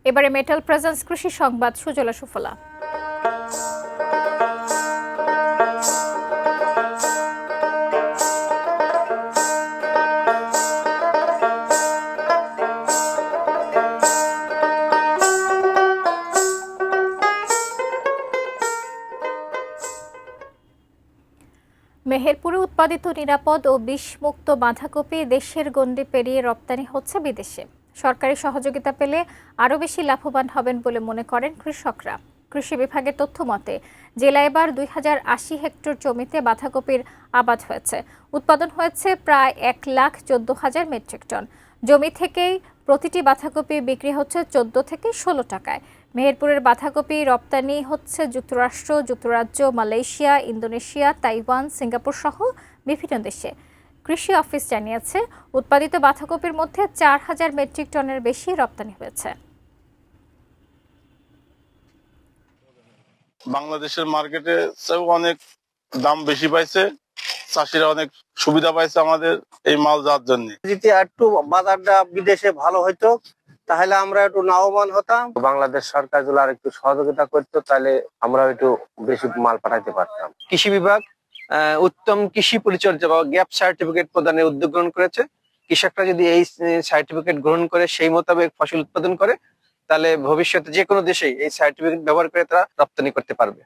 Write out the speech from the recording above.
এবারে metal presence কৃষি সংবাদ সুজলা সুফলা। মেহেরপুরে উৎপাদিত নিরাপদ ও বিষমুক্ত বাঁধাকপি দেশের গণ্ডি পেরিয়ে রপ্তানি হচ্ছে বিদেশে। সরকারি সহযোগিতা পেলে আরও বেশি লাভবান হবেন বলে মনে করেন কৃষকরা। কৃষি বিভাগের তথ্য মতে জেলায় এবার 2080 হেক্টর জমিতে বাঁধাকপির আবাদ হয়েছে। উৎপাদন হয়েছে প্রায় 1,14,000 মেট্রিক টন। জমি থেকেই প্রতিটি বাঁধাকপি বিক্রি হচ্ছে 14 থেকে 16 টাকায়। মেহেরপুরের বাঁধাকপি রপ্তানি হচ্ছে যুক্তরাষ্ট্র, যুক্তরাজ্য, মালয়েশিয়া, ইন্দোনেশিয়া, তাইওয়ান, সিঙ্গাপুর সহ বিভিন্ন দেশে। কৃষি অফিস জানিয়েছে উৎপাদিত বাঁধাকপির মধ্যে 4,000 মেট্রিক টনের বেশি রপ্তানি হয়েছে। বাংলাদেশের মার্কেটে অনেক দাম বেশি পাইছে, চাষিরা অনেক সুবিধা পাইছে আমাদের এই মাল যাওয়ার জন্য। যদি একটু বাজারটা বিদেশে ভালো হইতো তাহলে আমরা একটু লাভবান হতাম। বাংলাদেশ সরকার যদি আর একটু সহযোগিতা করতো তাহলে আমরা একটু বেশি মাল পাঠাইতে পারতাম। কৃষি বিভাগ উত্তম কৃষি পরিচর্যা বা গ্যাপ সার্টিফিকেট প্রদানের উদ্যোগ গ্রহণ করেছে। কৃষকরা যদি এই সার্টিফিকেট গ্রহণ করে সেই মোতাবেক ফসল উৎপাদন করে তাহলে ভবিষ্যতে যে কোনো দেশেই এই সার্টিফিকেট ব্যবহার করে তারা রপ্তানি করতে পারবে।